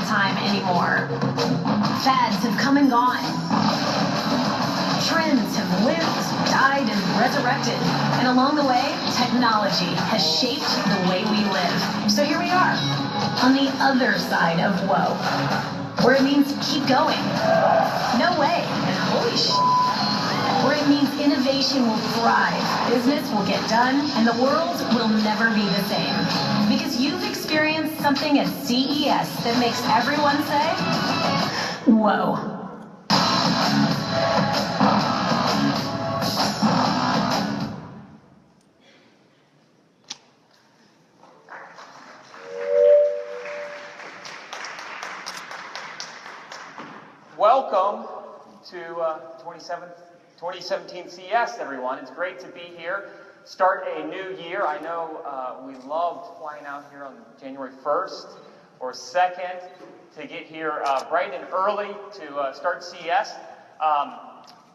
time anymore. Fads have come and gone. Trends have lived, died, and resurrected. And along the way, technology has shaped the way we live. So here we are, on the other side of whoa, where it means keep going. No way, and holy sh**. Where it means innovation will thrive, business will get done, and the world will never be the same. Because you've experienced something at CES that makes everyone say, whoa. Welcome to 2017 CES, everyone. It's great to be here. Start a new year. I know we loved flying out here on January 1st or 2nd to get here bright and early to start CES.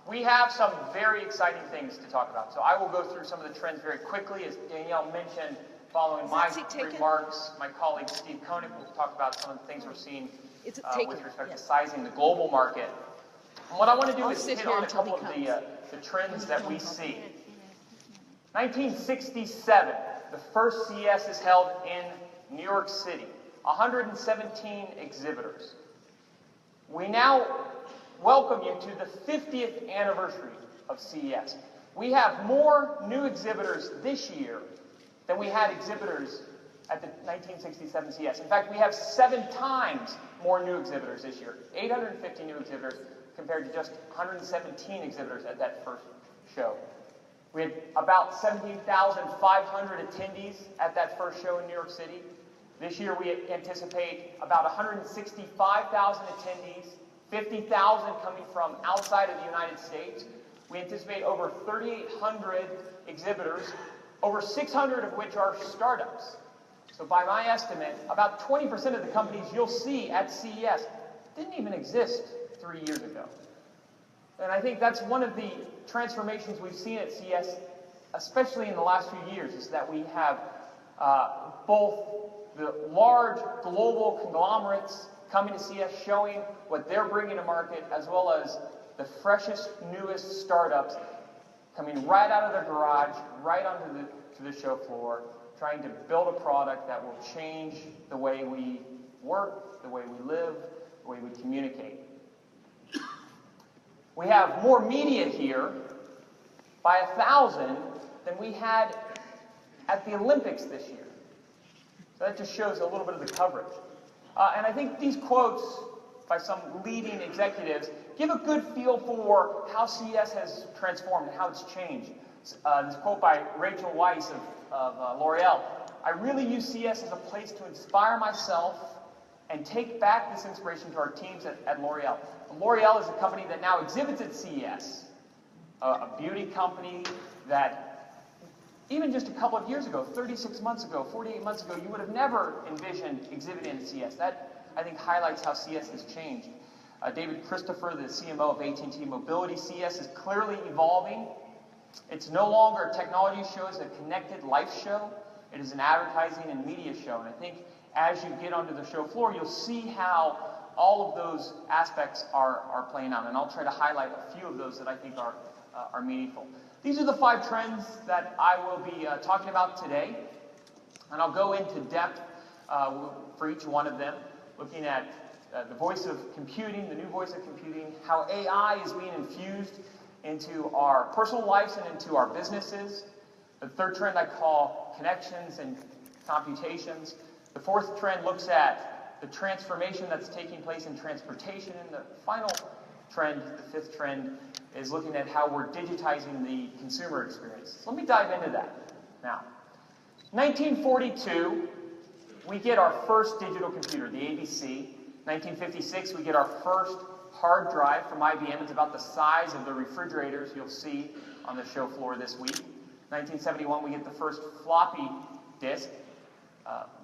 We have some very exciting things to talk about. So I will go through some of the trends very quickly. As Danielle mentioned, following my remarks, my colleague Steve Koenig will talk about some of the things we're seeing with respect to sizing the global market. And what I want to do is hit on a couple of the trends that we see. 1967, the first CES is held in New York City. 117 exhibitors. We now welcome you to the 50th anniversary of CES. We have more new exhibitors this year than we had exhibitors at the 1967 CES. In fact, we have 7 times more new exhibitors this year. 850 new exhibitors compared to just 117 exhibitors at that first show. We had about 17,500 attendees at that first show in New York City. This year we anticipate about 165,000 attendees, 50,000 coming from outside of the United States. We anticipate over 3,800 exhibitors, over 600 of which are startups. So by my estimate, about 20% of the companies you'll see at CES didn't even exist 3 years ago. And I think that's one of the transformations we've seen at CES, especially in the last few years, is that we have both the large global conglomerates coming to CES showing what they're bringing to market, as well as the freshest, newest startups coming right out of their garage, right onto the show floor, trying to build a product that will change the way we work, the way we live, the way we communicate. We have more media here by 1,000 than we had at the Olympics this year. So that just shows a little bit of the coverage. And I think these quotes by some leading executives give a good feel for how CES has transformed and how it's changed. This quote by Rachel Weisz of L'Oreal: "I really use CES as a place to inspire myself and take back this inspiration to our teams at L'Oreal." L'Oreal is a company that now exhibits at CES, a beauty company that even just a couple of years ago, 36 months ago, 48 months ago, you would have never envisioned exhibiting at CES. That, I think, highlights how CES has changed. David Christopher, the CMO of AT&T Mobility: "CES is clearly evolving. It's no longer a technology show, it's a connected life show. It is an advertising and media show." And I think as you get onto the show floor, you'll see how all of those aspects are playing out. And I'll try to highlight a few of those that I think are meaningful. These are the 5 trends that I will be talking about today. And I'll go into depth for each one of them, looking at the voice of computing, the new voice of computing, how AI is being infused into our personal lives and into our businesses. The 3rd trend I call connections and computations. The 4th trend looks at the transformation that's taking place in transportation. And the final trend, the 5th trend, is looking at how we're digitizing the consumer experience. So let me dive into that. Now, 1942, we get our first digital computer, the ABC. 1956, we get our first hard drive from IBM. It's about the size of the refrigerators you'll see on the show floor this week. 1971, we get the first floppy disk.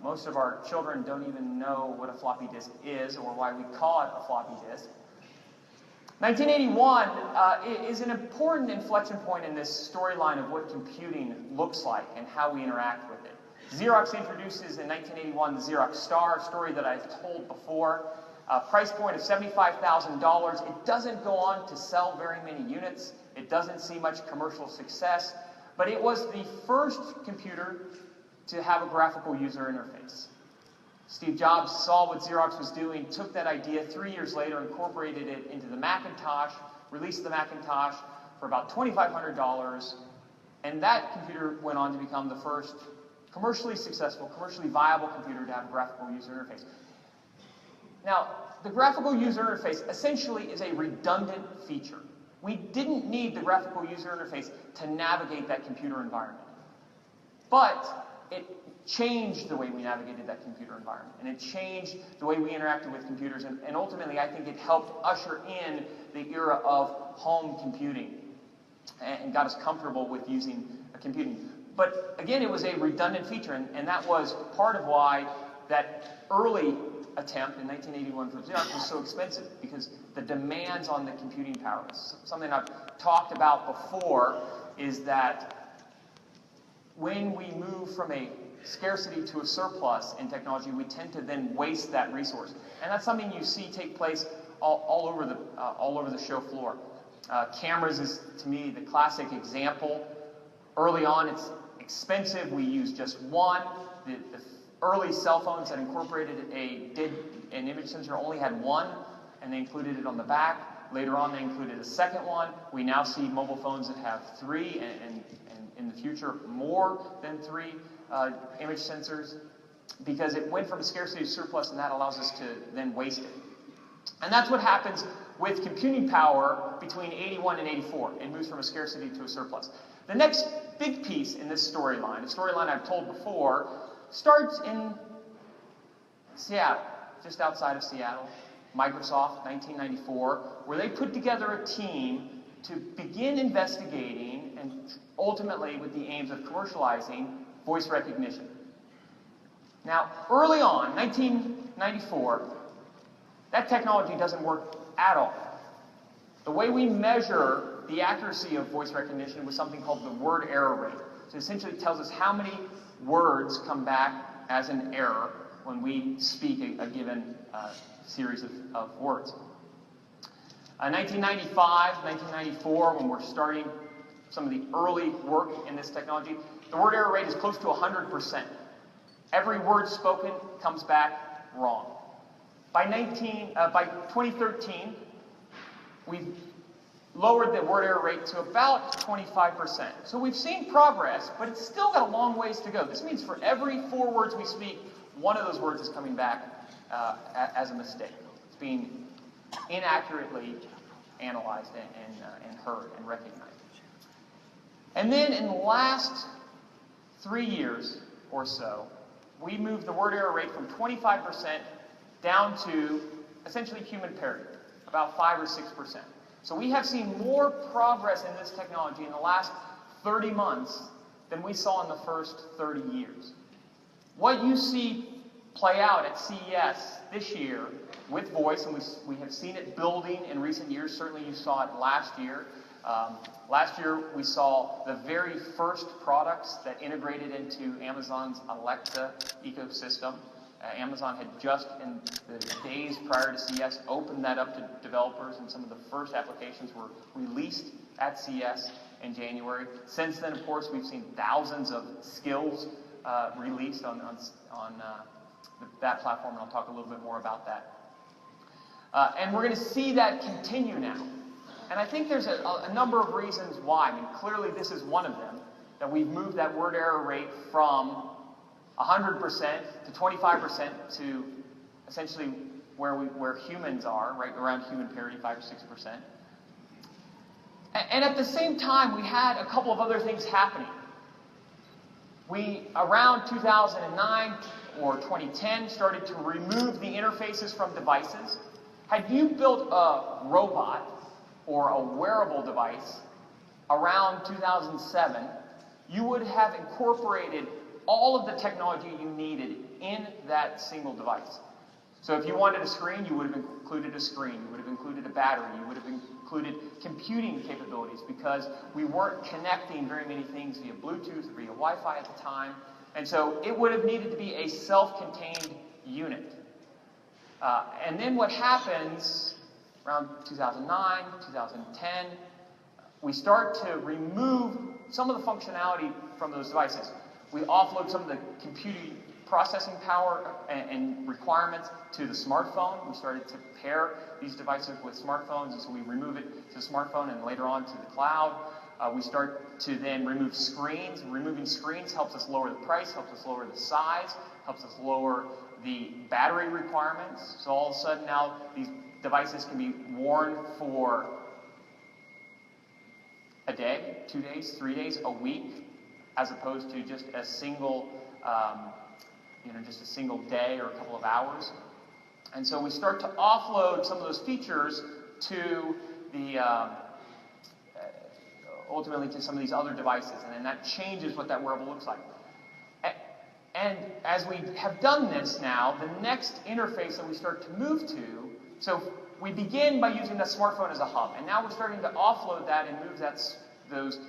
Most of our children don't even know what a floppy disk is or why we call it a floppy disk. 1981 is an important inflection point in this storyline of what computing looks like and how we interact with it. Xerox introduces in 1981 the Xerox Star, a story that I've told before. Price point of $75,000. It doesn't go on to sell very many units. It doesn't see much commercial success, but it was the first computer to have a graphical user interface. Steve Jobs saw what Xerox was doing, took that idea 3 years later, incorporated it into the Macintosh, released the Macintosh for about $2,500, and that computer went on to become the first commercially successful, commercially viable computer to have a graphical user interface. Now, the graphical user interface essentially is a redundant feature. We didn't need the graphical user interface to navigate that computer environment. But it changed the way we navigated that computer environment, and it changed the way we interacted with computers, and ultimately I think it helped usher in the era of home computing and got us comfortable with using computing. But again, it was a redundant feature, and that was part of why that early attempt in 1981 from Xerox was so expensive, because the demands on the computing power. Something I've talked about before is that when we move from a scarcity to a surplus in technology, we tend to then waste that resource. And that's something you see take place all over the show floor. Cameras is, to me, the classic example. Early on, it's expensive. We use just one. The early cell phones that incorporated an image sensor only had one, and they included it on the back. Later on, they included a second one. We now see mobile phones that have three, and in the future, more than three image sensors, because it went from a scarcity to surplus, and that allows us to then waste it. And that's what happens with computing power between 81 and 84. It moves from a scarcity to a surplus. The next big piece in this storyline, a storyline I've told before, starts in Seattle, just outside of Seattle, Microsoft, 1994, where they put together a team to begin investigating and ultimately with the aims of commercializing voice recognition. Now, early on, 1994, that technology doesn't work at all. The way we measure the accuracy of voice recognition was something called the word error rate. So it essentially tells us how many words come back as an error when we speak a given series of words. 1995, 1994, when we're starting some of the early work in this technology, the word error rate is close to 100%. Every word spoken comes back wrong. By 2013, we've lowered the word error rate to about 25%. So we've seen progress, but it's still got a long ways to go. This means for every 4 words we speak, one of those words is coming back as a mistake. It's being inaccurately analyzed and heard and recognized. And then in the last 3 years or so, we moved the word error rate from 25% down to essentially human parity, about 5 or 6%. So we have seen more progress in this technology in the last 30 months than we saw in the first 30 years. What you see play out at CES this year with voice, and we have seen it building in recent years. Certainly you saw it last year. Last year we saw the very first products that integrated into Amazon's Alexa ecosystem. Amazon had just in the days prior to CES opened that up to developers, and some of the first applications were released at CES in January. Since then, of course, we've seen thousands of skills released on that platform, and I'll talk a little bit more about that. And we're going to see that continue now. And I think there's a number of reasons why. I mean, clearly this is one of them, that we've moved that word error rate from 100% to 25% to essentially where humans are, right around human parity, 5 or 6%. And at the same time, we had a couple of other things happening. We, around 2009 or 2010, started to remove the interfaces from devices. Had you built a robot or a wearable device around 2007, you would have incorporated all of the technology you needed in that single device. So if you wanted a screen, you would have included a screen. You would have included a battery. You would have included computing capabilities, because we weren't connecting very many things via Bluetooth or via Wi-Fi at the time. And so it would have needed to be a self-contained unit. And then what happens around 2009, 2010, we start to remove some of the functionality from those devices. We offload some of the computing processing power and requirements to the smartphone. We started to pair these devices with smartphones, and so we remove it to the smartphone and later on to the cloud. We start to then remove screens. Removing screens helps us lower the price, helps us lower the size, helps us lower the battery requirements. So all of a sudden now these devices can be worn for a day, 2 days, 3 days, a week, as opposed to just a single, just a single day or a couple of hours. And so we start to offload some of those features to the ultimately to some of these other devices, and then that changes what that wearable looks like. And as we have done this now, the next interface that we start to move to, so we begin by using the smartphone as a hub, and now we're starting to offload that and move those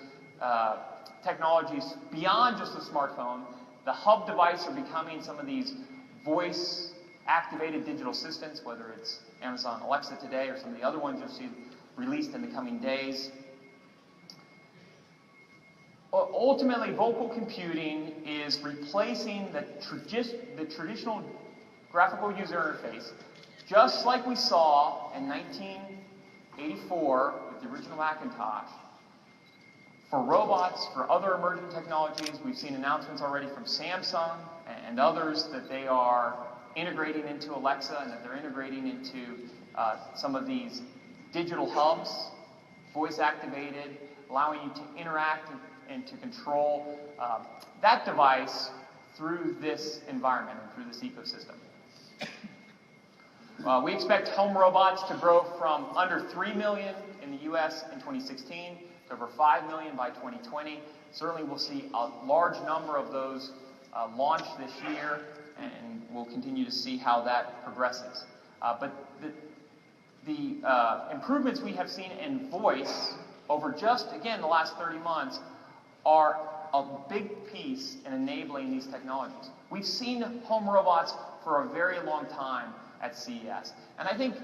technologies beyond just the smartphone. The hub device are becoming some of these voice-activated digital assistants, whether it's Amazon Alexa today or some of the other ones you'll see released in the coming days. Ultimately, vocal computing is replacing the traditional graphical user interface, just like we saw in 1984 with the original Macintosh. For robots, for other emerging technologies, we've seen announcements already from Samsung and others that they are integrating into Alexa and that they're integrating into some of these digital hubs, voice-activated, allowing you to interact and to control that device through this environment and through this ecosystem. We expect home robots to grow from under 3 million in the US in 2016 to over 5 million by 2020. Certainly we'll see a large number of those launch this year, and we'll continue to see how that progresses. But the improvements we have seen in voice over just, again, the last 30 months are a big piece in enabling these technologies. We've seen home robots for a very long time at CES. And I think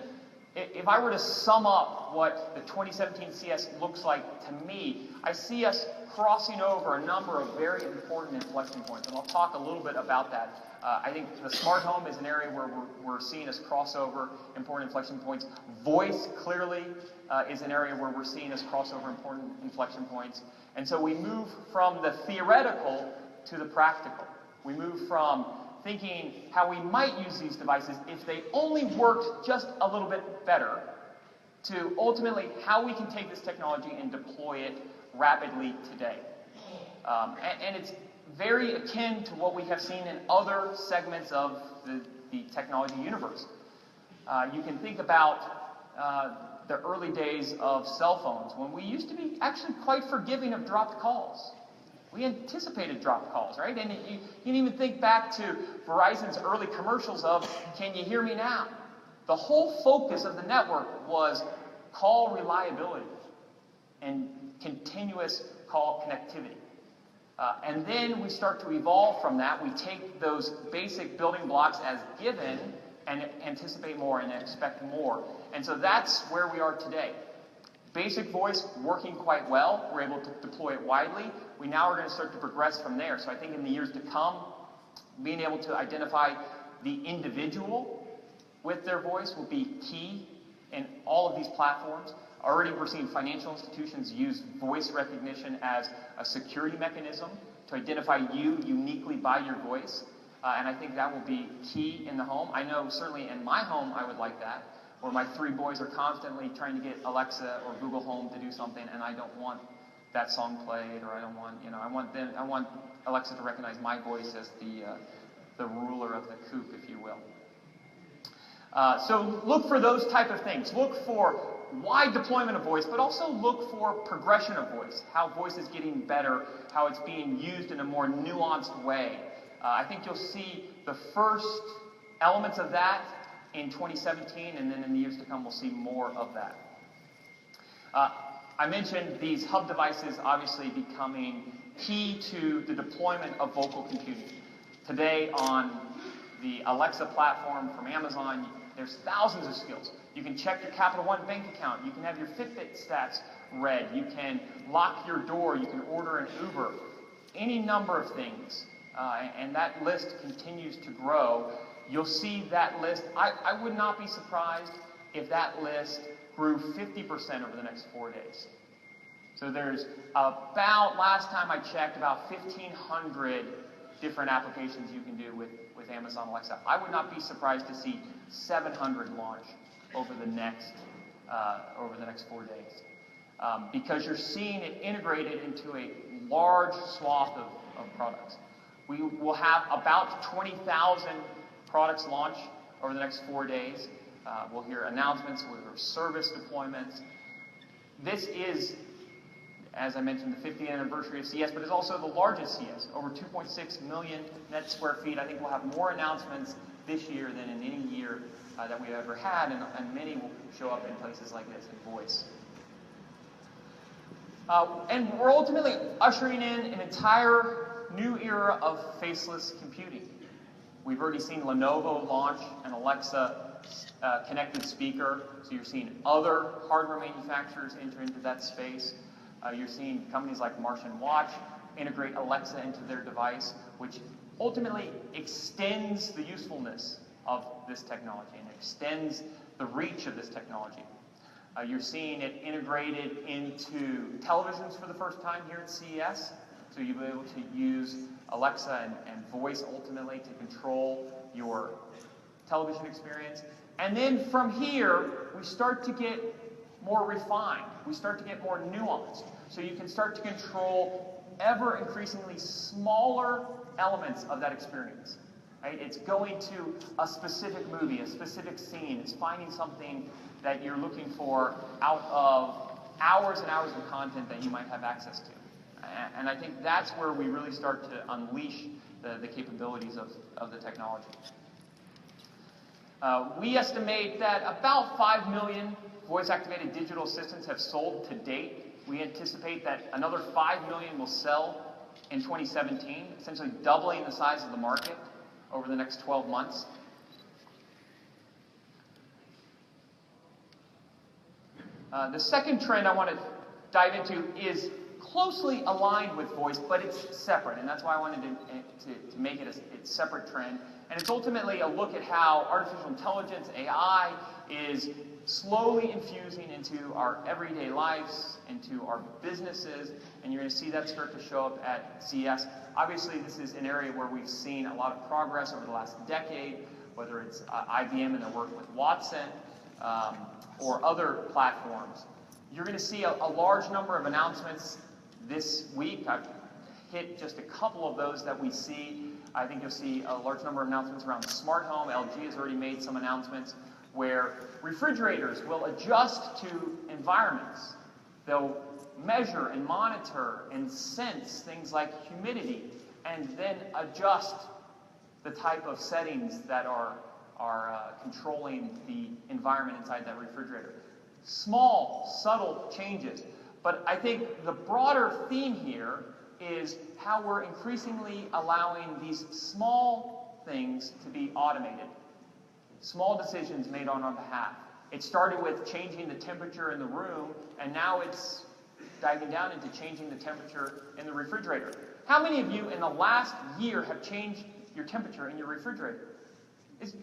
if I were to sum up what the 2017 CES looks like to me, I see us crossing over a number of very important inflection points. And I'll talk a little bit about that. I think the smart home is an area where we're seeing us cross over important inflection points. Voice, clearly, is an area where we're seeing us cross over important inflection points. And so we move from the theoretical to the practical. We move from thinking how we might use these devices if they only worked just a little bit better, to ultimately how we can take this technology and deploy it rapidly today. And it's very akin to what we have seen in other segments of the technology universe. You can think about the early days of cell phones, when we used to be actually quite forgiving of dropped calls. We anticipated dropped calls, right? And you can even think back to Verizon's early commercials of, "Can you hear me now?" The whole focus of the network was call reliability and continuous call connectivity. And then we start to evolve from that. We take those basic building blocks as given and anticipate more and expect more. And so that's where we are today. Basic voice working quite well. We're able to deploy it widely. We now are going to start to progress from there. So I think in the years to come, being able to identify the individual with their voice will be key in all of these platforms. Already we're seeing financial institutions use voice recognition as a security mechanism to identify you uniquely by your voice. And I think that will be key in the home. I know certainly in my home I would like that, where my 3 boys are constantly trying to get Alexa or Google Home to do something, and I don't want that song played, or I don't want, I want Alexa to recognize my voice as the ruler of the coop, if you will. So look for those type of things. Look for wide deployment of voice, but also look for progression of voice, how voice is getting better, how it's being used in a more nuanced way. I think you'll see the first elements of that in 2017, and then in the years to come we'll see more of that. I mentioned these hub devices obviously becoming key to the deployment of vocal computing. Today on the Alexa platform from Amazon, there's thousands of skills. You can check your Capital One bank account. You can have your Fitbit stats read. You can lock your door. You can order an Uber. Any number of things. And that list continues to grow. You'll see that list. I would not be surprised if that list grew 50% over the next 4 days. So there's about, last time I checked, about 1,500 different applications you can do with Amazon Alexa. I would not be surprised to see 700 launch over the next 4 days. Because you're seeing it integrated into a large swath of products. We will have about 20,000 products launch over the next 4 days. We'll hear announcements, we'll hear service deployments. This is, as I mentioned, the 50th anniversary of CES, but it's also the largest CES, over 2.6 million net square feet. I think we'll have more announcements this year than in any year that we've ever had, and many will show up in places like this in voice. And we're ultimately ushering in an entire new era of faceless computing. We've already seen Lenovo launch an Alexa connected speaker, so you're seeing other hardware manufacturers enter into that space. You're seeing companies like Martian Watch integrate Alexa into their device, which ultimately extends the usefulness of this technology and extends the reach of this technology. You're seeing it integrated into televisions for the first time here at CES, so you'll be able to use Alexa and voice ultimately to control your television experience. And then from here, we start to get more refined. We start to get more nuanced. So you can start to control ever increasingly smaller elements of that experience. Right? It's going to a specific movie, a specific scene. It's finding something that you're looking for out of hours and hours of content that you might have access to. And I think that's where we really start to unleash the capabilities of the technology. We estimate that about 5 million voice-activated digital assistants have sold to date. We anticipate that another 5 million will sell in 2017, essentially doubling the size of the market over the next 12 months. The second trend I want to dive into is closely aligned with voice, but it's separate, and that's why I wanted to make it a separate trend. And it's ultimately a look at how artificial intelligence, AI, is slowly infusing into our everyday lives, into our businesses, and you're going to see that start to show up at CES. Obviously, this is an area where we've seen a lot of progress over the last decade, whether it's IBM and their work with Watson, or other platforms. You're going to see a large number of announcements this week. I've hit just a couple of those that we see. I think you'll see a large number of announcements around smart home. LG has already made some announcements where refrigerators will adjust to environments. They'll measure and monitor and sense things like humidity and then adjust the type of settings that are controlling the environment inside that refrigerator. Small, subtle changes. But I think the broader theme here is how we're increasingly allowing these small things to be automated. Small decisions made on our behalf. It started with changing the temperature in the room, and now it's diving down into changing the temperature in the refrigerator. How many of you in the last year have changed your temperature in your refrigerator? Is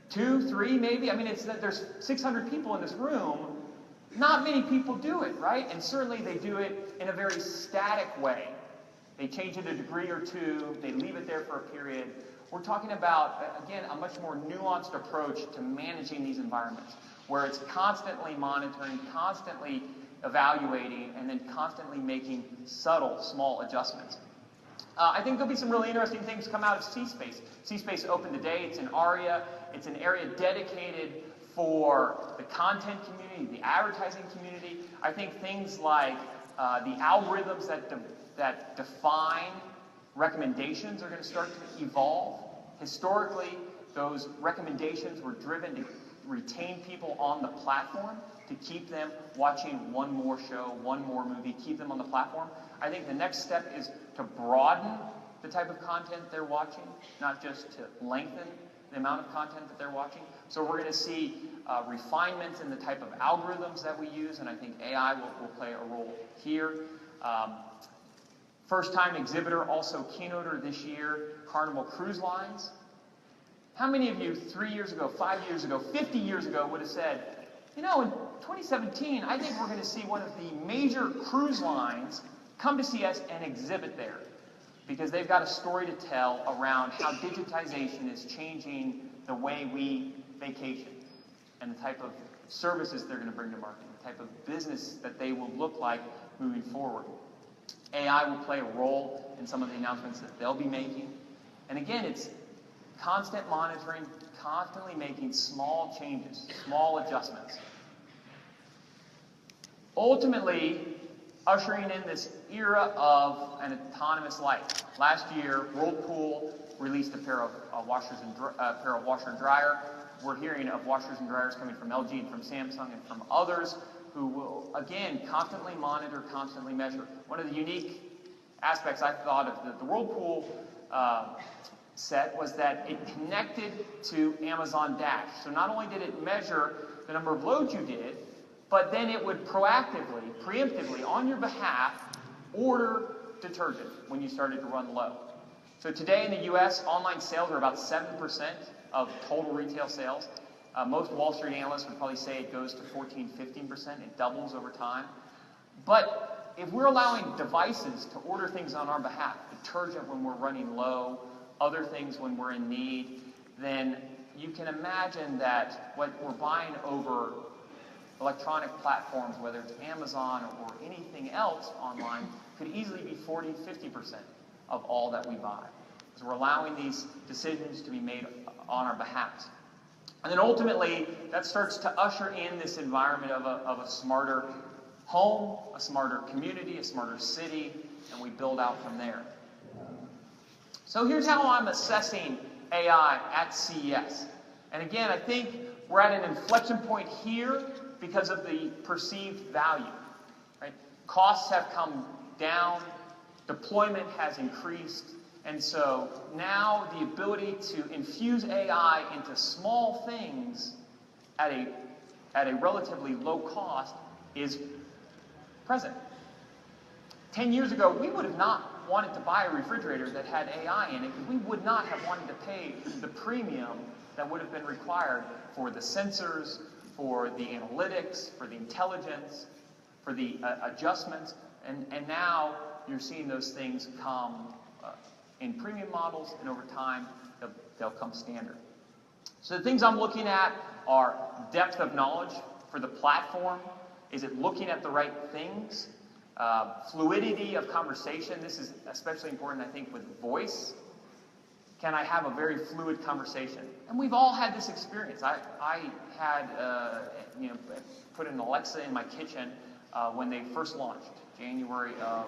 2, 3 maybe? I mean, there's 600 people in this room. Not many people do it, right? And certainly they do it in a very static way. They change it a degree or two. They leave it there for a period. We're talking about, again, a much more nuanced approach to managing these environments, where it's constantly monitoring, constantly evaluating, and then constantly making subtle, small adjustments. I think there'll be some really interesting things come out of C-Space. C-Space opened today. It's in ARIA. It's an area dedicated for the content community, the advertising community. I think things like the algorithms that define recommendations are going to start to evolve. Historically, those recommendations were driven to retain people on the platform, to keep them watching one more show, one more movie, keep them on the platform. I think the next step is to broaden the type of content they're watching, not just to lengthen the amount of content that they're watching. So we're going to see refinements in the type of algorithms that we use, and I think AI will play a role here. First-time exhibitor, also keynoter this year, Carnival Cruise Lines. How many of you 3 years ago, 5 years ago, 50 years ago would have said, you know, in 2017, I think we're going to see one of the major cruise lines come to CES and exhibit there, because they've got a story to tell around how digitization is changing the way we vacation and the type of services they're going to bring to market, the type of business that they will look like moving forward. AI will play a role in some of the announcements that they'll be making. And again, it's constant monitoring, constantly making small changes, small adjustments. Ultimately, ushering in this era of an autonomous life. Last year, Whirlpool released a pair of washer and dryer. We're hearing of washers and dryers coming from LG and from Samsung and from others who will, again, constantly monitor, constantly measure. One of the unique aspects I thought of the Whirlpool set was that it connected to Amazon Dash. So not only did it measure the number of loads you did, but then it would proactively, preemptively, on your behalf, order detergent when you started to run low. So today in the US, online sales are about 7% of total retail sales. Most Wall Street analysts would probably say it goes to 14-15%. It doubles over time. But if we're allowing devices to order things on our behalf, detergent when we're running low, other things when we're in need, then you can imagine that what we're buying over electronic platforms, whether it's Amazon or anything else online, could easily be 40-50% of all that we buy. So we're allowing these decisions to be made on our behalf. And then ultimately, that starts to usher in this environment of a smarter home, a smarter community, a smarter city, and we build out from there. So here's how I'm assessing AI at CES. And again, I think we're at an inflection point here because of the perceived value. Right? Costs have come down, deployment has increased, and so now the ability to infuse AI into small things at a relatively low cost is present. 10 years ago, we would have not wanted to buy a refrigerator that had AI in it, because we would not have wanted to pay the premium that would have been required for the sensors, for the analytics, for the intelligence, for the adjustments, and now you're seeing those things come in premium models, and over time, they'll come standard. So the things I'm looking at are depth of knowledge for the platform. Is it looking at the right things? Fluidity of conversation. This is especially important, I think, with voice. Can I have a very fluid conversation? And we've all had this experience. I had put an Alexa in my kitchen when they first launched, January of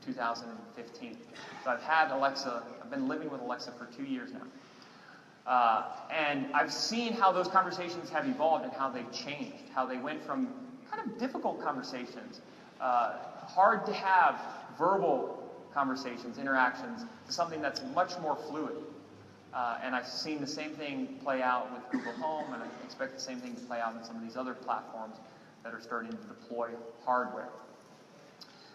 2015. So I've been living with Alexa for 2 years now. And I've seen how those conversations have evolved and how they've changed, how they went from kind of difficult conversations, hard to have verbal conversations, interactions, to something that's much more fluid. And I've seen the same thing play out with Google Home, and I expect the same thing to play out in some of these other platforms that are starting to deploy hardware.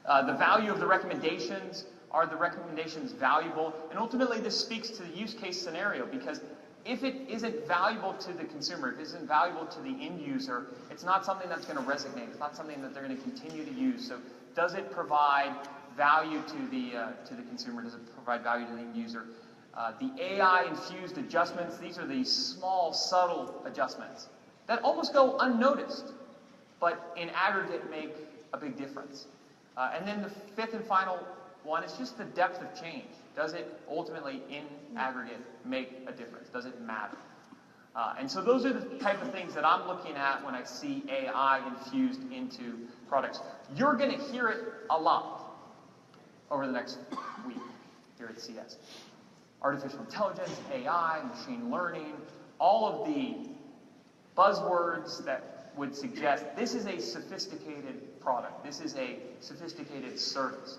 The value of the recommendations. Are the recommendations valuable? And ultimately, this speaks to the use case scenario, because if it isn't valuable to the consumer, if it isn't valuable to the end user, it's not something that's going to resonate. It's not something that they're going to continue to use. So does it provide value to the consumer? Does it provide value to the end user? The AI-infused adjustments, these are these small, subtle adjustments that almost go unnoticed, but in aggregate make a big difference. And then the fifth and final one is just the depth of change. Does it ultimately, in aggregate, make a difference? Does it matter? And so those are the type of things that I'm looking at when I see AI infused into products. You're going to hear it a lot over the next week here at CES. Artificial intelligence, AI, machine learning, all of the buzzwords that would suggest this is a sophisticated product. This is a sophisticated service.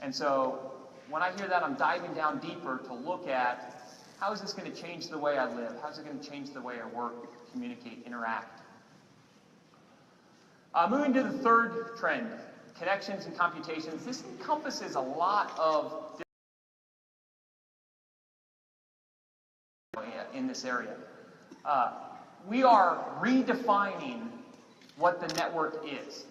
And so when I hear that, I'm diving down deeper to look at how is this going to change the way I live? How is it going to change the way I work, communicate, interact? Moving to the third trend, connections and computations. This encompasses a lot of in this area. We are redefining what the network is.